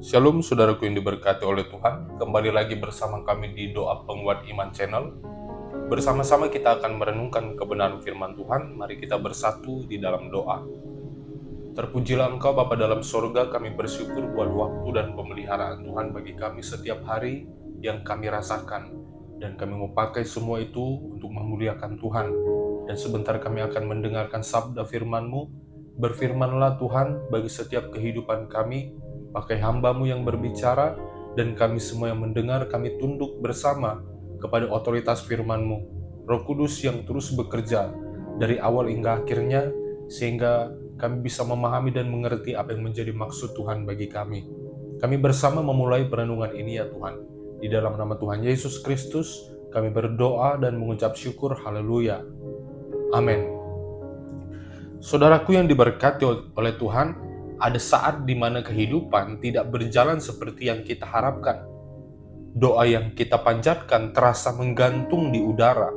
Shalom saudaraku yang diberkati oleh Tuhan, kembali lagi bersama kami di Doa Penguat Iman Channel. Bersama-sama kita akan merenungkan kebenaran firman Tuhan, mari kita bersatu di dalam doa. Terpujilah Engkau Bapa dalam sorga, kami bersyukur buat waktu dan pemeliharaan Tuhan bagi kami setiap hari yang kami rasakan. Dan kami mau pakai semua itu untuk memuliakan Tuhan. Dan sebentar kami akan mendengarkan sabda firman-Mu. Berfirmanlah Tuhan bagi setiap kehidupan kami, pakai hamba-Mu yang berbicara, dan kami semua yang mendengar, kami tunduk bersama kepada otoritas firman-Mu. Roh Kudus yang terus bekerja dari awal hingga akhirnya, sehingga kami bisa memahami dan mengerti apa yang menjadi maksud Tuhan bagi kami. Kami bersama memulai perenungan ini ya Tuhan. Di dalam nama Tuhan Yesus Kristus, kami berdoa dan mengucap syukur, haleluya. Amin. Saudaraku yang diberkati oleh Tuhan, ada saat di mana kehidupan tidak berjalan seperti yang kita harapkan. Doa yang kita panjatkan terasa menggantung di udara.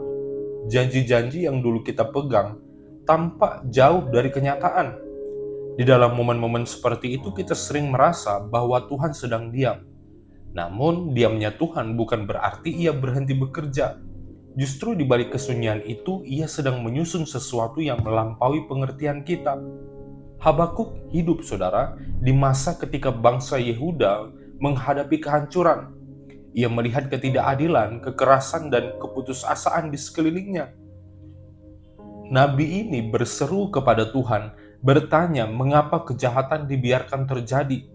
Janji-janji yang dulu kita pegang tampak jauh dari kenyataan. Di dalam momen-momen seperti itu kita sering merasa bahwa Tuhan sedang diam. Namun diamnya Tuhan bukan berarti Ia berhenti bekerja. Justru di balik kesunyian itu, Ia sedang menyusun sesuatu yang melampaui pengertian kita. Habakuk hidup, saudara, di masa ketika bangsa Yehuda menghadapi kehancuran. Ia melihat ketidakadilan, kekerasan, dan keputusasaan di sekelilingnya. Nabi ini berseru kepada Tuhan, bertanya mengapa kejahatan dibiarkan terjadi.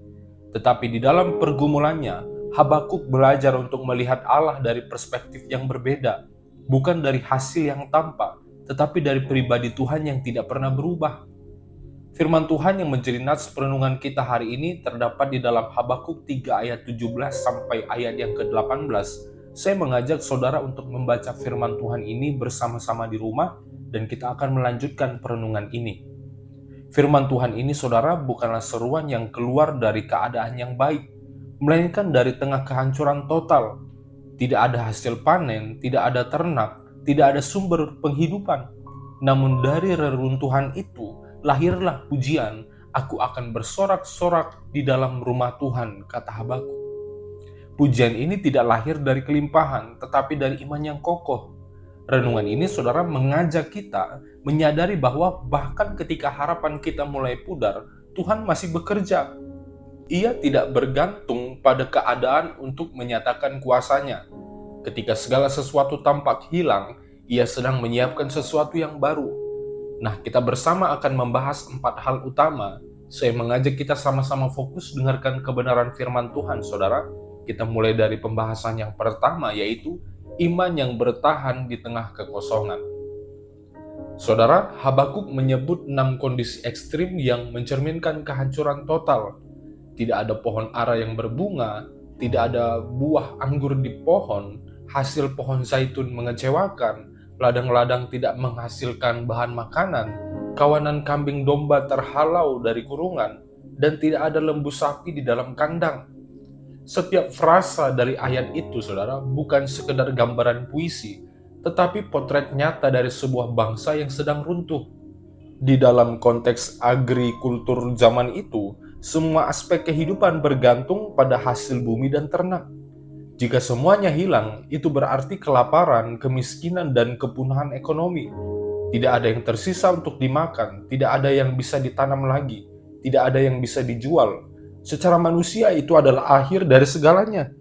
Tetapi di dalam pergumulannya, Habakuk belajar untuk melihat Allah dari perspektif yang berbeda. Bukan dari hasil yang tampak, tetapi dari pribadi Tuhan yang tidak pernah berubah. Firman Tuhan yang menjadi nats perenungan kita hari ini terdapat di dalam Habakuk 3 ayat 17 sampai ayat yang ke-18. Saya mengajak saudara untuk membaca firman Tuhan ini bersama-sama di rumah dan kita akan melanjutkan perenungan ini. Firman Tuhan ini, saudara, bukanlah seruan yang keluar dari keadaan yang baik, melainkan dari tengah kehancuran total. Tidak ada hasil panen, tidak ada ternak, tidak ada sumber penghidupan. Namun dari reruntuhan itu, lahirlah pujian, aku akan bersorak-sorak di dalam rumah Tuhan, kata Habakuk. Pujian ini tidak lahir dari kelimpahan, tetapi dari iman yang kokoh. Renungan ini, saudara, mengajak kita menyadari bahwa bahkan ketika harapan kita mulai pudar, Tuhan masih bekerja. Ia tidak bergantung pada keadaan untuk menyatakan kuasanya. Ketika segala sesuatu tampak hilang, Ia sedang menyiapkan sesuatu yang baru. Nah, kita bersama akan membahas 4 hal utama. Saya mengajak kita sama-sama fokus dengarkan kebenaran firman Tuhan, saudara. Kita mulai dari pembahasan yang pertama, yaitu iman yang bertahan di tengah kekosongan. Saudara, Habakuk menyebut 6 kondisi ekstrim yang mencerminkan kehancuran total. Tidak ada pohon ara yang berbunga, tidak ada buah anggur di pohon, hasil pohon zaitun mengecewakan, ladang-ladang tidak menghasilkan bahan makanan, kawanan kambing domba terhalau dari kurungan, dan tidak ada lembu sapi di dalam kandang. Setiap frasa dari ayat itu, saudara, bukan sekedar gambaran puisi, tetapi potret nyata dari sebuah bangsa yang sedang runtuh. Di dalam konteks agrikultur zaman itu, semua aspek kehidupan bergantung pada hasil bumi dan ternak. Jika semuanya hilang, itu berarti kelaparan, kemiskinan, dan kepunahan ekonomi. Tidak ada yang tersisa untuk dimakan, tidak ada yang bisa ditanam lagi, tidak ada yang bisa dijual. Secara manusia itu adalah akhir dari segalanya.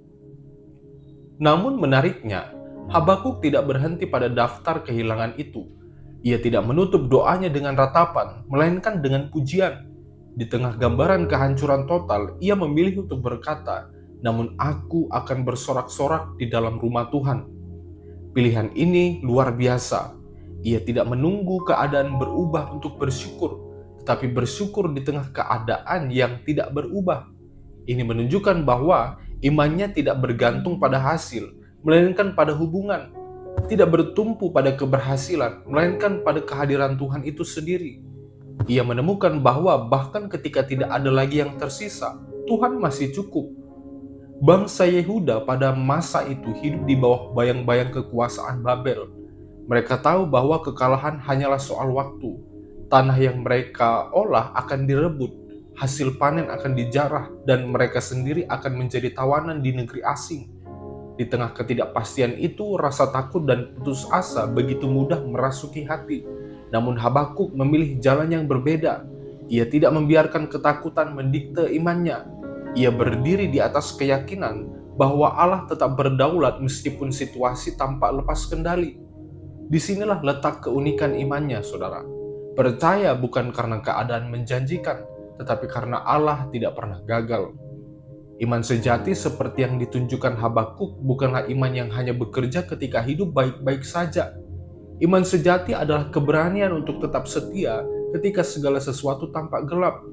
Namun menariknya, Habakuk tidak berhenti pada daftar kehilangan itu. Ia tidak menutup doanya dengan ratapan, melainkan dengan pujian. Di tengah gambaran kehancuran total, ia memilih untuk berkata, namun aku akan bersorak-sorak di dalam rumah Tuhan. Pilihan ini luar biasa. Ia tidak menunggu keadaan berubah untuk bersyukur, tetapi bersyukur di tengah keadaan yang tidak berubah. Ini menunjukkan bahwa imannya tidak bergantung pada hasil, melainkan pada hubungan. Tidak bertumpu pada keberhasilan, melainkan pada kehadiran Tuhan itu sendiri. Ia menemukan bahwa bahkan ketika tidak ada lagi yang tersisa, Tuhan masih cukup. Bangsa Yehuda pada masa itu hidup di bawah bayang-bayang kekuasaan Babel. Mereka tahu bahwa kekalahan hanyalah soal waktu. Tanah yang mereka olah akan direbut. hasil panen akan dijarah, dan mereka sendiri akan menjadi tawanan di negeri asing. Di tengah ketidakpastian itu, rasa takut dan putus asa begitu mudah merasuki hati. Namun Habakuk memilih jalan yang berbeda. Ia tidak membiarkan ketakutan mendikte imannya. Ia berdiri di atas keyakinan bahwa Allah tetap berdaulat meskipun situasi tampak lepas kendali. Disinilah letak keunikan imannya, saudara. Percaya bukan karena keadaan menjanjikan, tetapi karena Allah tidak pernah gagal. Iman sejati seperti yang ditunjukkan Habakuk bukanlah iman yang hanya bekerja ketika hidup baik-baik saja. Iman sejati adalah keberanian untuk tetap setia ketika segala sesuatu tampak gelap.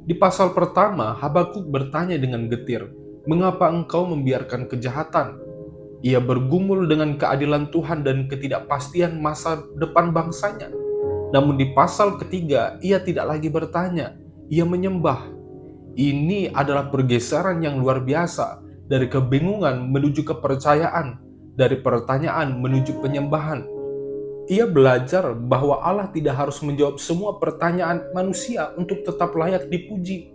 Di pasal pertama, Habakuk bertanya dengan getir, "Mengapa engkau membiarkan kejahatan?" Ia bergumul dengan keadilan Tuhan dan ketidakpastian masa depan bangsanya. Namun di pasal ketiga, ia tidak lagi bertanya, ia menyembah. Ini adalah pergeseran yang luar biasa, dari kebingungan menuju kepercayaan, dari pertanyaan menuju penyembahan. Ia belajar bahwa Allah tidak harus menjawab semua pertanyaan manusia untuk tetap layak dipuji.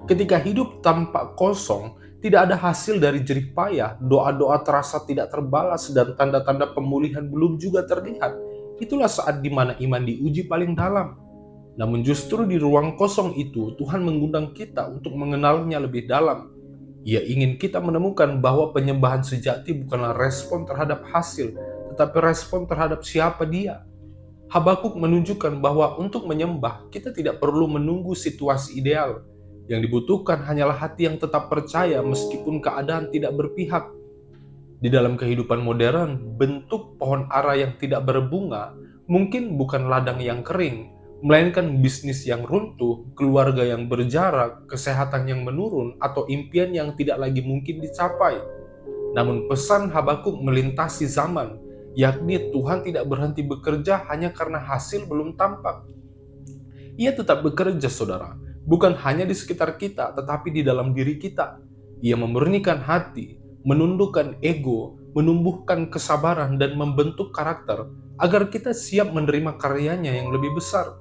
Ketika hidup tampak kosong, tidak ada hasil dari jerih payah, doa-doa terasa tidak terbalas, dan tanda-tanda pemulihan belum juga terlihat. Itulah saat di mana iman diuji paling dalam. Namun justru di ruang kosong itu, Tuhan mengundang kita untuk mengenalnya lebih dalam. Ia ingin kita menemukan bahwa penyembahan sejati bukanlah respon terhadap hasil, tetapi respon terhadap siapa Dia. Habakuk menunjukkan bahwa untuk menyembah, kita tidak perlu menunggu situasi ideal. Yang dibutuhkan hanyalah hati yang tetap percaya meskipun keadaan tidak berpihak. Di dalam kehidupan modern, bentuk pohon ara yang tidak berbunga mungkin bukan ladang yang kering, melainkan bisnis yang runtuh, keluarga yang berjarak, kesehatan yang menurun, atau impian yang tidak lagi mungkin dicapai. Namun pesan Habakuk melintasi zaman, yakni Tuhan tidak berhenti bekerja hanya karena hasil belum tampak. Ia tetap bekerja, saudara, bukan hanya di sekitar kita, tetapi di dalam diri kita. Ia memurnikan hati, menundukkan ego, menumbuhkan kesabaran, dan membentuk karakter agar kita siap menerima karyanya yang lebih besar.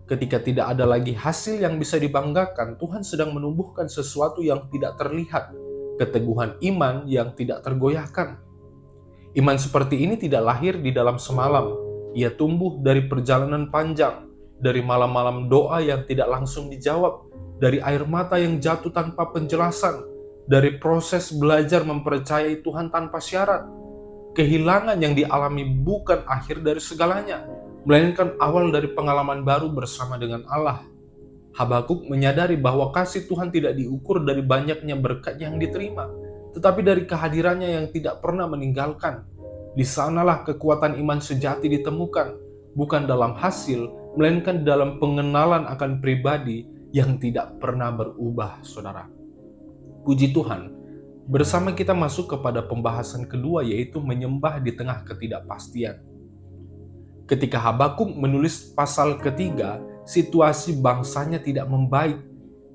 Ketika tidak ada lagi hasil yang bisa dibanggakan, Tuhan sedang menumbuhkan sesuatu yang tidak terlihat, keteguhan iman yang tidak tergoyahkan. Iman seperti ini tidak lahir di dalam semalam. Ia tumbuh dari perjalanan panjang, dari malam-malam doa yang tidak langsung dijawab, dari air mata yang jatuh tanpa penjelasan, dari proses belajar mempercayai Tuhan tanpa syarat. Kehilangan yang dialami bukan akhir dari segalanya, melainkan awal dari pengalaman baru bersama dengan Allah. Habakuk menyadari bahwa kasih Tuhan tidak diukur dari banyaknya berkat yang diterima, tetapi dari kehadirannya yang tidak pernah meninggalkan. Di sanalah kekuatan iman sejati ditemukan, bukan dalam hasil, melainkan dalam pengenalan akan pribadi yang tidak pernah berubah, saudara. Puji Tuhan, bersama kita masuk kepada pembahasan kedua, yaitu menyembah di tengah ketidakpastian. Ketika Habakuk menulis pasal ketiga, situasi bangsanya tidak membaik.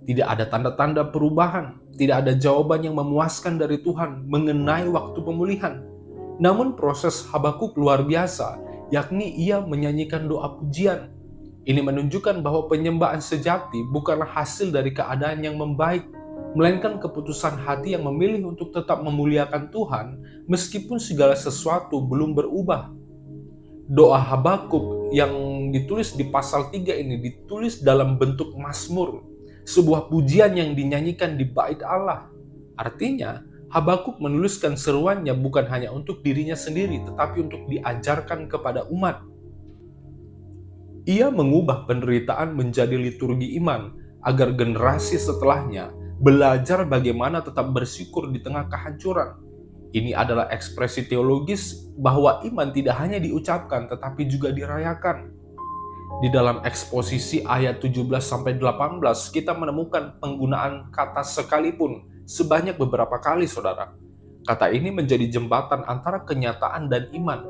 Tidak ada tanda-tanda perubahan, tidak ada jawaban yang memuaskan dari Tuhan mengenai waktu pemulihan. Namun proses Habakuk luar biasa, yakni ia menyanyikan doa pujian. Ini menunjukkan bahwa penyembahan sejati bukanlah hasil dari keadaan yang membaik, melainkan keputusan hati yang memilih untuk tetap memuliakan Tuhan meskipun segala sesuatu belum berubah. Doa Habakuk yang ditulis di pasal 3 ini ditulis dalam bentuk mazmur, sebuah pujian yang dinyanyikan di bait Allah. Artinya, Habakuk menuliskan seruannya bukan hanya untuk dirinya sendiri, tetapi untuk diajarkan kepada umat. Ia mengubah penderitaan menjadi liturgi iman, agar generasi setelahnya belajar bagaimana tetap bersyukur di tengah kehancuran. Ini adalah ekspresi teologis bahwa iman tidak hanya diucapkan tetapi juga dirayakan. Di dalam eksposisi ayat 17-18 kita menemukan penggunaan kata sekalipun sebanyak beberapa kali, saudara. Kata ini menjadi jembatan antara kenyataan dan iman.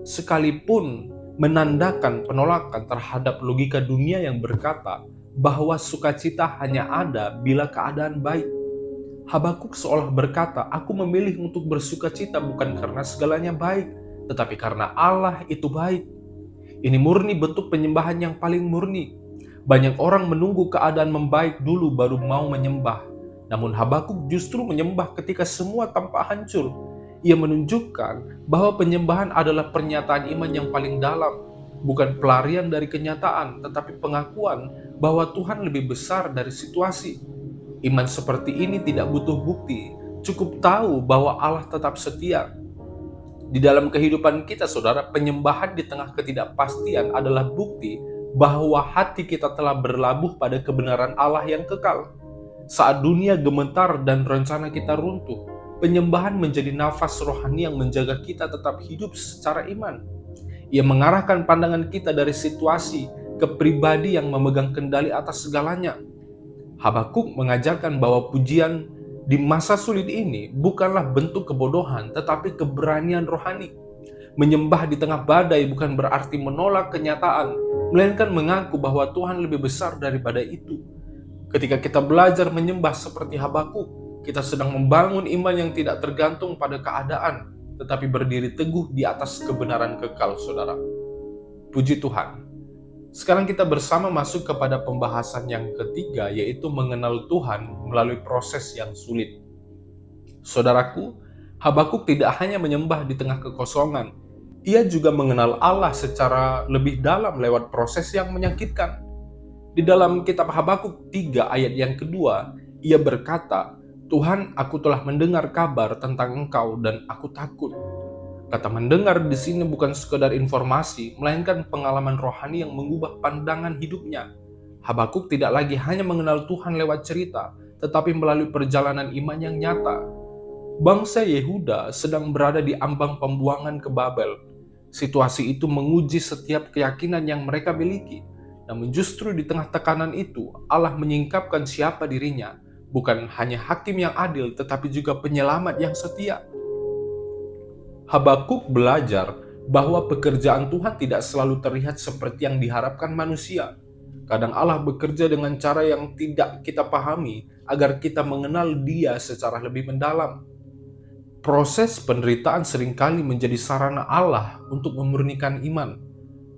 Sekalipun menandakan penolakan terhadap logika dunia yang berkata bahwa sukacita hanya ada bila keadaan baik. Habakuk seolah berkata, aku memilih untuk bersukacita bukan karena segalanya baik, tetapi karena Allah itu baik. Ini murni bentuk penyembahan yang paling murni. Banyak orang menunggu keadaan membaik dulu baru mau menyembah. Namun Habakuk justru menyembah ketika semua tampak hancur. Ia menunjukkan bahwa penyembahan adalah pernyataan iman yang paling dalam, bukan pelarian dari kenyataan, tetapi pengakuan bahwa Tuhan lebih besar dari situasi. Iman seperti ini tidak butuh bukti, cukup tahu bahwa Allah tetap setia. Di dalam kehidupan kita, saudara, penyembahan di tengah ketidakpastian adalah bukti bahwa hati kita telah berlabuh pada kebenaran Allah yang kekal. Saat dunia gemetar dan rencana kita runtuh, penyembahan menjadi nafas rohani yang menjaga kita tetap hidup secara iman. Ia mengarahkan pandangan kita dari situasi ke pribadi yang memegang kendali atas segalanya. Habakuk mengajarkan bahwa pujian di masa sulit ini bukanlah bentuk kebodohan, tetapi keberanian rohani. Menyembah di tengah badai bukan berarti menolak kenyataan, melainkan mengaku bahwa Tuhan lebih besar daripada itu. Ketika kita belajar menyembah seperti Habakuk, kita sedang membangun iman yang tidak tergantung pada keadaan, tetapi berdiri teguh di atas kebenaran kekal, saudara. Puji Tuhan. Sekarang kita bersama masuk kepada pembahasan yang ketiga, yaitu mengenal Tuhan melalui proses yang sulit. Saudaraku, Habakuk tidak hanya menyembah di tengah kekosongan, ia juga mengenal Allah secara lebih dalam lewat proses yang menyakitkan. Di dalam kitab Habakuk 3 ayat yang kedua, ia berkata, "Tuhan, aku telah mendengar kabar tentang Engkau dan aku takut." Kata mendengar di sini bukan sekedar informasi, melainkan pengalaman rohani yang mengubah pandangan hidupnya. Habakuk tidak lagi hanya mengenal Tuhan lewat cerita, tetapi melalui perjalanan iman yang nyata. Bangsa Yehuda sedang berada di ambang pembuangan ke Babel. Situasi itu menguji setiap keyakinan yang mereka miliki. Namun justru di tengah tekanan itu, Allah menyingkapkan siapa dirinya, bukan hanya hakim yang adil, tetapi juga penyelamat yang setia. Habakuk belajar bahwa pekerjaan Tuhan tidak selalu terlihat seperti yang diharapkan manusia. Kadang Allah bekerja dengan cara yang tidak kita pahami agar kita mengenal Dia secara lebih mendalam. Proses penderitaan seringkali menjadi sarana Allah untuk memurnikan iman.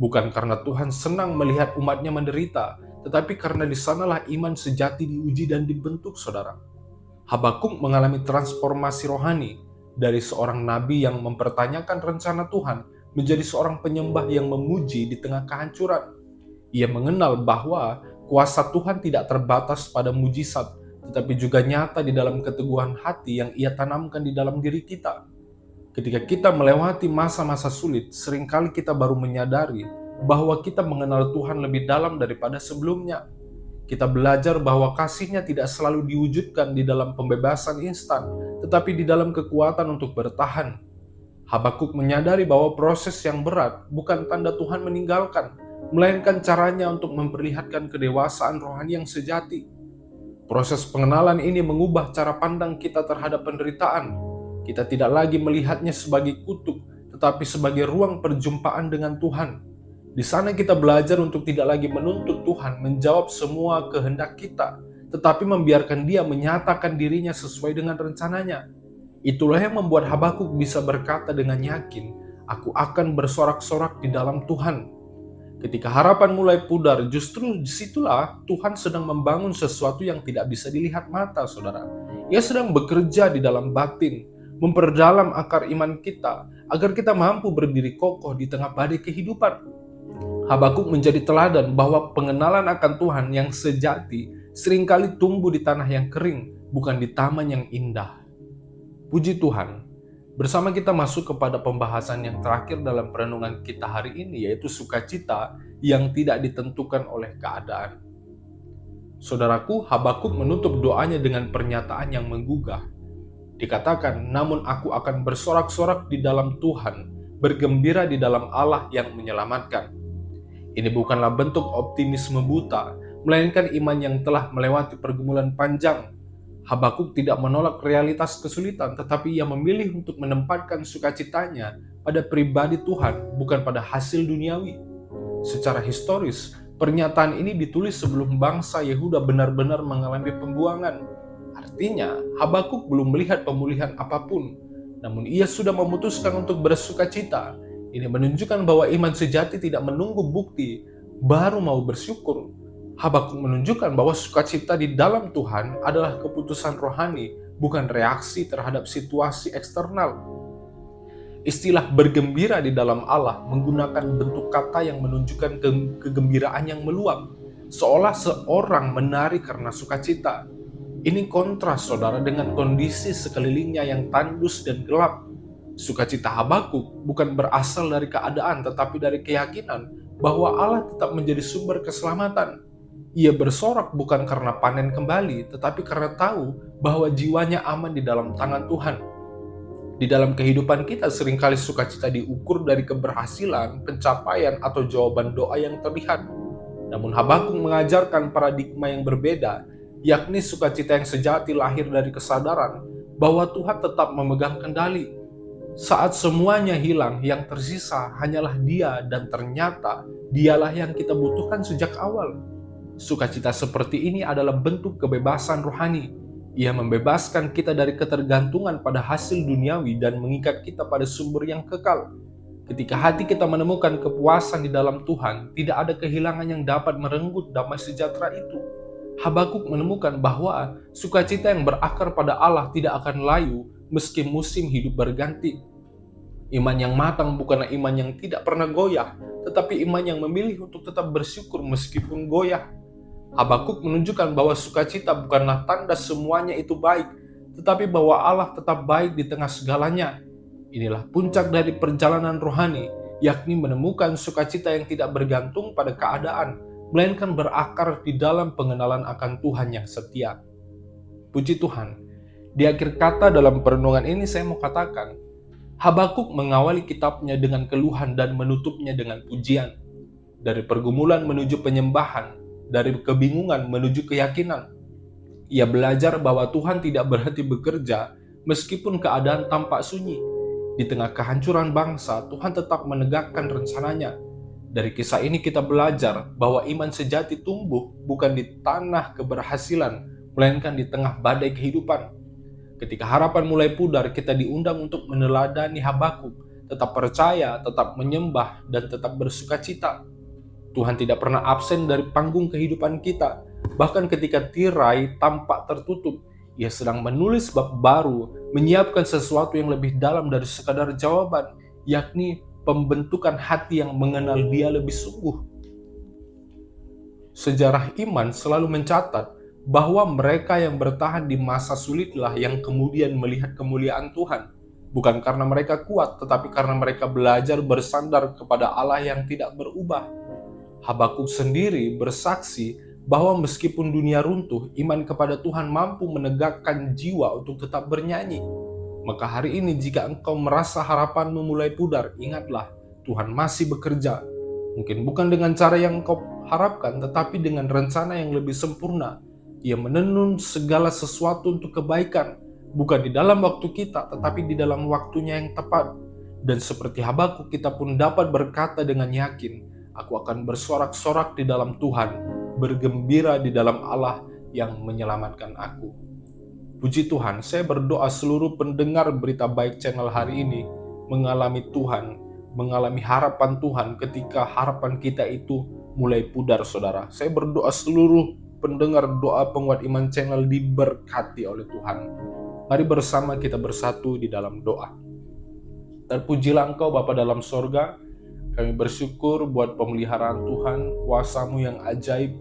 Bukan karena Tuhan senang melihat umatnya menderita, tetapi karena di sanalah iman sejati diuji dan dibentuk, saudara. Habakuk mengalami transformasi rohani, dari seorang nabi yang mempertanyakan rencana Tuhan menjadi seorang penyembah yang memuji di tengah kehancuran. Ia mengenal bahwa kuasa Tuhan tidak terbatas pada mujizat, tetapi juga nyata di dalam keteguhan hati yang ia tanamkan di dalam diri kita. Ketika kita melewati masa-masa sulit, seringkali kita baru menyadari bahwa kita mengenal Tuhan lebih dalam daripada sebelumnya. Kita belajar bahwa kasih-Nya tidak selalu diwujudkan di dalam pembebasan instan, tetapi di dalam kekuatan untuk bertahan. Habakuk menyadari bahwa proses yang berat bukan tanda Tuhan meninggalkan, melainkan caranya untuk memperlihatkan kedewasaan rohani yang sejati. Proses pengenalan ini mengubah cara pandang kita terhadap penderitaan. Kita tidak lagi melihatnya sebagai kutuk, tetapi sebagai ruang perjumpaan dengan Tuhan. Di sana kita belajar untuk tidak lagi menuntut Tuhan menjawab semua kehendak kita, tetapi membiarkan Dia menyatakan dirinya sesuai dengan rencananya. Itulah yang membuat Habakuk bisa berkata dengan yakin, "Aku akan bersorak-sorak di dalam Tuhan." Ketika harapan mulai pudar, justru disitulah Tuhan sedang membangun sesuatu yang tidak bisa dilihat mata, saudara. Ia sedang bekerja di dalam batin, memperdalam akar iman kita, agar kita mampu berdiri kokoh di tengah badai kehidupan. Habakuk menjadi teladan bahwa pengenalan akan Tuhan yang sejati seringkali tumbuh di tanah yang kering, bukan di taman yang indah. Puji Tuhan, bersama kita masuk kepada pembahasan yang terakhir dalam perenungan kita hari ini, yaitu sukacita yang tidak ditentukan oleh keadaan. Saudaraku, Habakuk menutup doanya dengan pernyataan yang menggugah. Dikatakan, "Namun aku akan bersorak-sorak di dalam Tuhan, bergembira di dalam Allah yang menyelamatkan." Ini bukanlah bentuk optimisme buta, melainkan iman yang telah melewati pergumulan panjang. Habakuk tidak menolak realitas kesulitan, tetapi ia memilih untuk menempatkan sukacitanya pada pribadi Tuhan, bukan pada hasil duniawi. Secara historis, pernyataan ini ditulis sebelum bangsa Yehuda benar-benar mengalami pembuangan. Artinya, Habakuk belum melihat pemulihan apapun, namun ia sudah memutuskan untuk bersukacita. Ini menunjukkan bahwa iman sejati tidak menunggu bukti, baru mau bersyukur. Habakuk menunjukkan bahwa sukacita di dalam Tuhan adalah keputusan rohani, bukan reaksi terhadap situasi eksternal. Istilah bergembira di dalam Allah menggunakan bentuk kata yang menunjukkan kegembiraan yang meluap, seolah seorang menari karena sukacita. Ini kontras, saudara, dengan kondisi sekelilingnya yang tandus dan gelap. Sukacita Habakuk bukan berasal dari keadaan, tetapi dari keyakinan bahwa Allah tetap menjadi sumber keselamatan. Ia bersorak bukan karena panen kembali, tetapi karena tahu bahwa jiwanya aman di dalam tangan Tuhan. Di dalam kehidupan kita seringkali sukacita diukur dari keberhasilan, pencapaian, atau jawaban doa yang terlihat. Namun Habakuk mengajarkan paradigma yang berbeda, yakni sukacita yang sejati lahir dari kesadaran bahwa Tuhan tetap memegang kendali. Saat semuanya hilang, yang tersisa hanyalah Dia, dan ternyata Dialah yang kita butuhkan sejak awal. Sukacita seperti ini adalah bentuk kebebasan rohani. Ia membebaskan kita dari ketergantungan pada hasil duniawi dan mengikat kita pada sumber yang kekal. Ketika hati kita menemukan kepuasan di dalam Tuhan, tidak ada kehilangan yang dapat merenggut damai sejahtera itu. Habakuk menemukan bahwa sukacita yang berakar pada Allah tidak akan layu meski musim hidup berganti. Iman yang matang bukanlah iman yang tidak pernah goyah, tetapi iman yang memilih untuk tetap bersyukur meskipun goyah. Habakuk menunjukkan bahwa sukacita bukanlah tanda semuanya itu baik, tetapi bahwa Allah tetap baik di tengah segalanya. Inilah puncak dari perjalanan rohani, yakni menemukan sukacita yang tidak bergantung pada keadaan, melainkan berakar di dalam pengenalan akan Tuhan yang setia. Puji Tuhan, di akhir kata dalam perenungan ini saya mau katakan, Habakuk mengawali kitabnya dengan keluhan dan menutupnya dengan pujian. Dari pergumulan menuju penyembahan, dari kebingungan menuju keyakinan. Ia belajar bahwa Tuhan tidak berhenti bekerja meskipun keadaan tampak sunyi. Di tengah kehancuran bangsa, Tuhan tetap menegakkan rencananya. Dari kisah ini kita belajar bahwa iman sejati tumbuh bukan di tanah keberhasilan, melainkan di tengah badai kehidupan. Ketika harapan mulai pudar, kita diundang untuk meneladani Habakuk, tetap percaya, tetap menyembah, dan tetap bersukacita. Tuhan tidak pernah absen dari panggung kehidupan kita. Bahkan ketika tirai tampak tertutup, Ia sedang menulis bab baru, menyiapkan sesuatu yang lebih dalam dari sekadar jawaban, yakni pembentukan hati yang mengenal Dia lebih sungguh. Sejarah iman selalu mencatat bahwa mereka yang bertahan di masa sulitlah yang kemudian melihat kemuliaan Tuhan. Bukan karena mereka kuat, tetapi karena mereka belajar bersandar kepada Allah yang tidak berubah. Habakuk sendiri bersaksi bahwa meskipun dunia runtuh, iman kepada Tuhan mampu menegakkan jiwa untuk tetap bernyanyi. Maka hari ini jika engkau merasa harapanmu mulai pudar, ingatlah Tuhan masih bekerja. Mungkin bukan dengan cara yang engkau harapkan, tetapi dengan rencana yang lebih sempurna. Ia menenun segala sesuatu untuk kebaikan, bukan di dalam waktu kita, tetapi di dalam waktunya yang tepat. Dan seperti Habakuk, kita pun dapat berkata dengan yakin, aku akan bersorak-sorak di dalam Tuhan, bergembira di dalam Allah yang menyelamatkan aku. Puji Tuhan, saya berdoa seluruh pendengar berita baik channel hari ini mengalami Tuhan, mengalami harapan Tuhan ketika harapan kita itu mulai pudar, saudara. Saya berdoa seluruh pendengar doa penguat iman channel diberkati oleh Tuhan. Mari bersama kita bersatu di dalam doa. Terpujilah Engkau Bapa dalam sorga. Kami bersyukur buat pemeliharaan Tuhan, kuasa-Mu yang ajaib,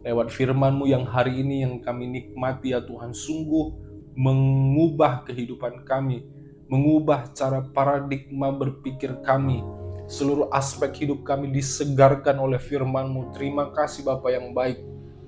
lewat firman-Mu yang hari ini yang kami nikmati ya Tuhan, sungguh mengubah kehidupan kami, mengubah cara paradigma berpikir kami. Seluruh aspek hidup kami disegarkan oleh firman-Mu. Terima kasih Bapa yang baik.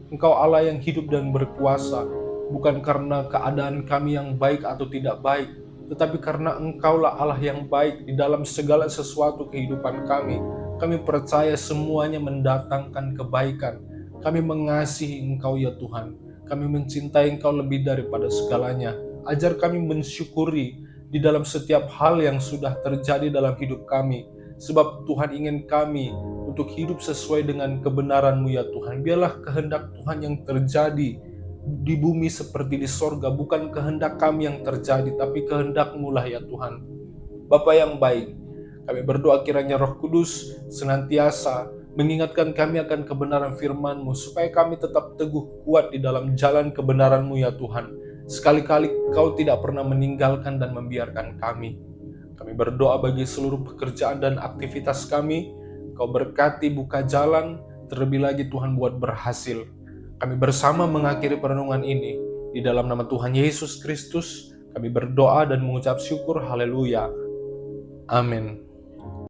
Engkau Allah yang hidup dan berkuasa, bukan karena keadaan kami yang baik atau tidak baik, tetapi karena Engkaulah Allah yang baik di dalam segala sesuatu kehidupan kami. Kami percaya semuanya mendatangkan kebaikan. Kami mengasihi Engkau ya Tuhan. Kami mencintai Engkau lebih daripada segalanya. Ajar kami mensyukuri di dalam setiap hal yang sudah terjadi dalam hidup kami. Sebab Tuhan ingin kami untuk hidup sesuai dengan kebenaran-Mu ya Tuhan. Biarlah kehendak Tuhan yang terjadi di bumi seperti di sorga, bukan kehendak kami yang terjadi, tapi kehendak-Mu lah ya Tuhan. Bapa yang baik, kami berdoa kiranya Roh Kudus senantiasa mengingatkan kami akan kebenaran firman-Mu, supaya kami tetap teguh kuat di dalam jalan kebenaran-Mu ya Tuhan. Sekali-kali Kau tidak pernah meninggalkan dan membiarkan kami. Kami berdoa bagi seluruh pekerjaan dan aktivitas kami, Kau berkati, buka jalan, terlebih lagi Tuhan buat berhasil. Kami bersama mengakhiri perenungan ini, di dalam nama Tuhan Yesus Kristus, kami berdoa dan mengucap syukur, haleluya. Amin.